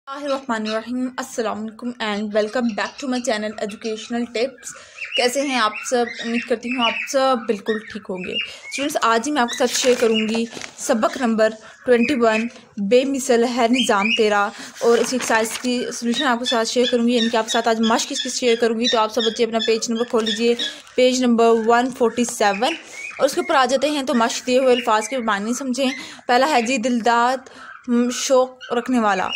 अस्सलाम वालेकुम and welcome back to my channel educational tips. कैसे हैं आप सब? उम्मीद करती हूँ आप सब बिल्कुल ठीक होंगे। स्टूडेंट्स, आज ही मैं आपके साथ शेयर करूँगी सबक नंबर 21 बेमिसल है निज़ाम तेरा, और इस एक्सरसाइज की सोल्यूशन आपके साथ शेयर करूँगी, यानी कि आपके साथ आज मश्क इसकी शेयर करूँगी। तो आप सब बच्चे अपना पेज नंबर खोल लीजिए, पेज नंबर 147, और उसके ऊपर आ जाते हैं। तो मश्क दिए हुए अल्फाज के मानी समझें। पहला है जी, दिलदाद शौक रखने वाला,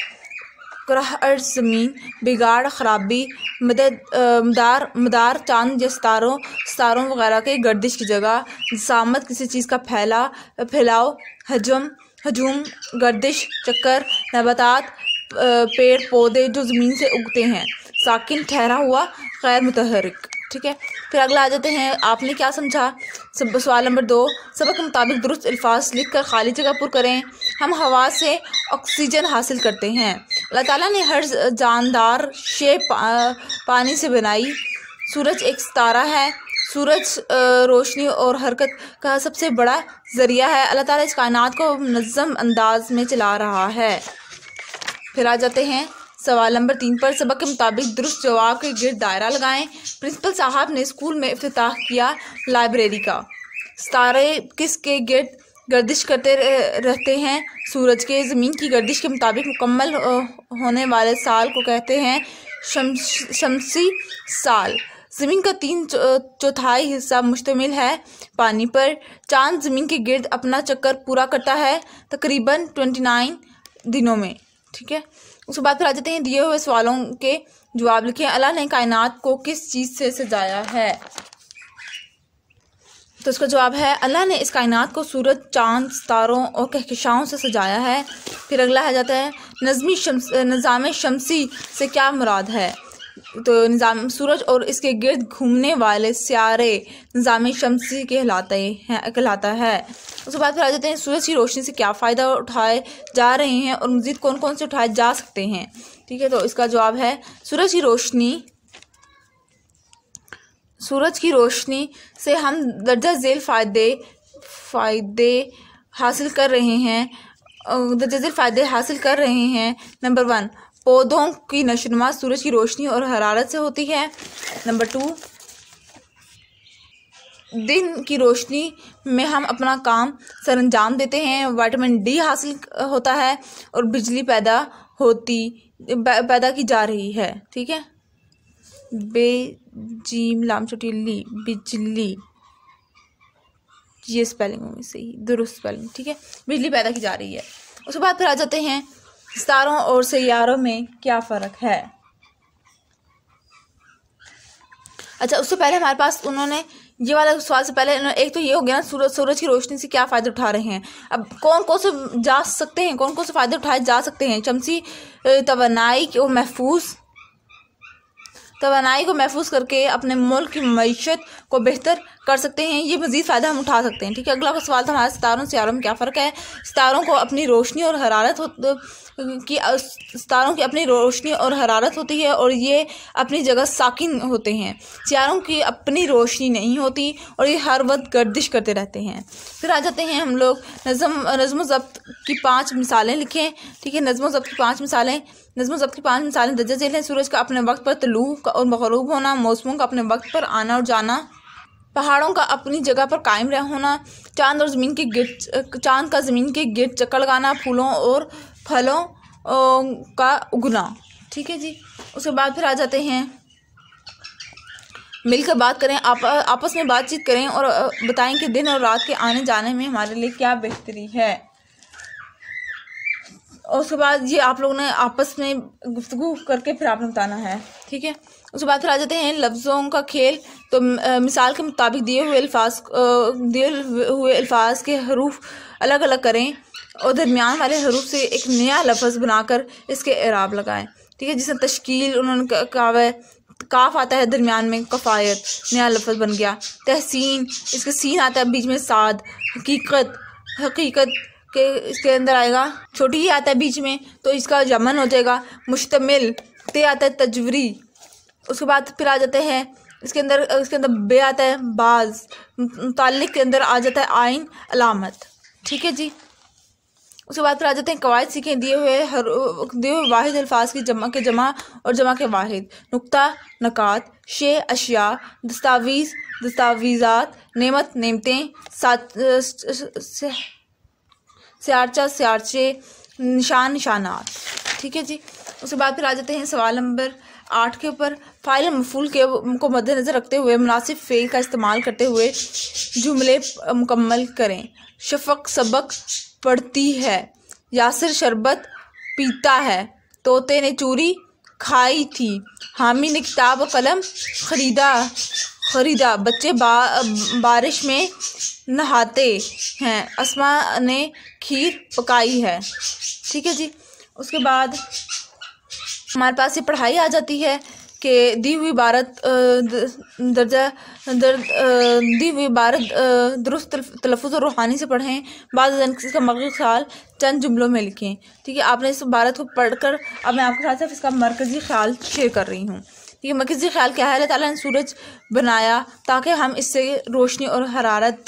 अर्ज ज़मीन, बिगाड़ खराबी, मदार चांद या सितारों वगैरह के गर्दिश की जगह, जसामत किसी चीज़ का फैलाव, हजूम गर्दिश, चक्कर, नबातात पेड़ पौधे जो ज़मीन से उगते हैं, साकिन ठहरा हुआ, गैर मुतहरिक। ठीक है, फिर अगला आ जाते हैं। आपने क्या समझा? सवाल नंबर 2, सबक के मुताबिक दुरुस्त अल्फाज लिख कर खाली जगह पुर करें। हम हवा से ऑक्सीजन हासिल करते हैं। अल्लाह ताला ने हर जानदार शे पानी से बनाई। सूरज एक सितारा है। सूरज रोशनी और हरकत का सबसे बड़ा ज़रिया है। अल्लाह ताला इस कायनात को मुनज़्ज़म अंदाज में चला रहा है। फिर आ जाते हैं सवाल नंबर 3 पर। सबक के मुताबिक दुरुस्त जवाब के गिर्द दायरा लगाएं। प्रिंसिपल साहब ने स्कूल में इफ्तिताह किया लाइब्रेरी का। सितारे किसके गिर्द गर्दिश करते रहते हैं? सूरज के। ज़मीन की गर्दिश के मुताबिक मुकम्मल होने वाले साल को कहते हैं शमसी साल। ज़मीन का 3/4 हिस्सा मुश्तमिल है पानी पर। चांद ज़मीन के गिर्द अपना चक्कर पूरा करता है तकरीबन 29 दिनों में। ठीक है, उसके बाद फिर आ जाते हैं दिए हुए सवालों के जवाब लिखें। अल्लाह ने कायनात को किस चीज़ से सजाया है? तो इसका जवाब है, अल्लाह ने इस कायनात को सूरज, चांद, सितारों और कहकशाओं से सजाया है। फिर अगला आ जाता है निज़ाम शमसी से क्या मुराद है? तो निज़ाम सूरज और इसके गिर्द घूमने वाले सियारे निज़ाम शमसी कहलाता है। उसके बाद फिर आ जाते हैं सूरज की रोशनी से क्या फ़ायदा उठाए जा रहे हैं और मज़ीद कौन कौन से उठाए जा सकते हैं। ठीक है, तो इसका जवाब है सूरज की रोशनी से हम दर्जा झेल फ़ायदे हासिल कर रहे हैं। नंबर 1, पौधों की नशोनुमा सूरज की रोशनी और हरारत से होती है। नंबर 2, दिन की रोशनी में हम अपना काम सरअंजाम देते हैं। विटामिन डी हासिल होता है और बिजली पैदा की जा रही है। ठीक है, बेजीम लाम छोटी ली बिजली, ये स्पेलिंग होगी सही, दुरुस्त स्पेलिंग। ठीक है, बिजली पैदा की जा रही है। उसके बाद फिर आ जाते हैं सितारों और सैयारों में क्या फ़र्क है। अच्छा, उससे पहले हमारे पास उन्होंने ये वाला सवाल से पहले एक तो ये हो गया ना, सूरज की रोशनी से क्या फ़ायदे उठा रहे हैं। अब कौन कौन से फ़ायदे उठाए जा सकते हैं? शमसी तवानाई को महफूज करके अपने मुल्क की मईशत को बेहतर कर सकते हैं। ये मज़ीद फ़ायदा हम उठा सकते हैं। ठीक है, अगला सवाल था हमारा, सितारों सैयारों में क्या फ़र्क है? सितारों की अपनी रोशनी और हरारत होती है और ये अपनी जगह साकिन होते हैं। सैयारों की अपनी रोशनी नहीं होती और ये हर वक्त गर्दिश करते रहते हैं। फिर आ जाते हैं हम लोग नज़्म ज़ब्त की 5 मिसालें लिखें। ठीक है, नज़्म ज़ब्त की 5 मिसालें दर्जा झेल हैं। सूरज का अपने वक्त पर तुलू और मग़रूब होना, मौसमों का अपने वक्त पर आना और जाना, पहाड़ों का अपनी जगह पर कायम होना, चांद का ज़मीन के गिर्द चक्कर लगाना, फूलों और फलों का उगना। ठीक है जी, उसके बाद फिर आ जाते हैं मिलकर बात करें, आपस में बातचीत करें और बताएं कि दिन और रात के आने जाने में हमारे लिए क्या बेहतरी है। और उसके बाद ये आप लोगों ने आपस में गुफ्तगू करके फिर आपने बताना है। ठीक है, उसके बाद फिर आ जाते हैं लफ्ज़ों का खेल। तो मिसाल के मुताबिक दिए हुए अल्फाज के हरूफ अलग अलग करें और दरमियान वाले हरूफ से एक नया लफ्ज़ बनाकर इसके एराब लगाएं। ठीक है, जिसमें तश्कील उन्होंने कहा है, काफ आता है दरमियान में, कफ़ायत नया लफ्ज़ बन गया। तहसीन, इसके सीन आता है बीच में साद। हकीकत के इसके अंदर आएगा, छोटी ही आता है बीच में, तो इसका जमन हो जाएगा। मुश्तमिल, ते आता है तजवरी। उसके बाद फिर आ जाते हैं इसके अंदर बे आता है बाज। मुताल्लिक के अंदर आ जाता है आइन अलामत। ठीक है जी, उसके बाद फिर आ जाते हैं कवायद सीखें। दिए हुए वाहिद अल्फाज की जमा और जमा के वाहिद। नुक्ता, नकात, शे, अशिया, दस्तावीज़, दस्तावीज़ात, नेमत, नेमतें, स्यारचा, स्यारचे, निशान, निशानात। ठीक है जी। उसके बाद फिर आ जाते हैं सवाल नंबर 8 के ऊपर। फ़ाइल मफ़ूल को मद्देनज़र रखते हुए मुनासिब फ़ेल का इस्तेमाल करते हुए जुमले मुकम्मल करें। शफ़क़ सबक पढ़ती है, यासिर शरबत पीता है, तोते ने चूरी खाई थी, हामी ने किताब कलम खरीदा, बच्चे बारिश में नहाते हैं, अस्मा ने खीर पकाई है। ठीक है जी। उसके बाद हमारे पास ये पढ़ाई आ जाती है कि दी हुई इबारत दुरुस्त तलफ़ुज़ और रूहानी से पढ़ें। बाद इसका मग़ज़ी ख़्याल चंद जुमलों में लिखें। ठीक है, आपने इस इबारत को पढ़कर अब मैं आपके साथ सिर्फ इसका मरकज़ी ख़्याल शेयर कर रही हूँ। ठीक है, मरकज़ी ख़्याल क्या है? अल्लाह ताला ने सूरज बनाया ताकि हम इससे रोशनी और हरारत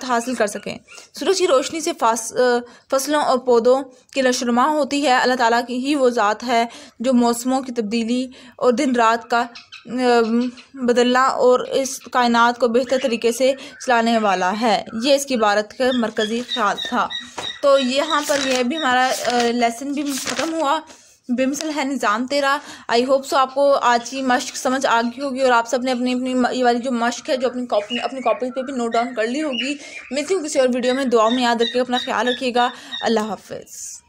हासिल कर सकें। सूरज की रोशनी से फसलों और पौधों की नशोनुमा होती है। अल्लाह ताला की ही वो ज़ात है जो मौसमों की तब्दीली और दिन रात का बदलना और इस कायनात को बेहतर तरीके से चलाने वाला है। ये इसकी इबारत का मरकज़ी ख्याल था। तो यहाँ पर यह भी हमारा लेसन भी ख़त्म हुआ। बेमिसल है निज़ाम तेरा। आई होप सो आपको आज की मश्क समझ आ गई होगी और आप सब ने अपनी ये वाली जो मश्क है जो अपनी कॉपी पे भी नोट डाउन कर ली होगी। मिलती हूँ किसी और वीडियो में। दुआ में याद रखिएगा, अपना ख्याल रखिएगा। अल्लाह हाफ़िज़।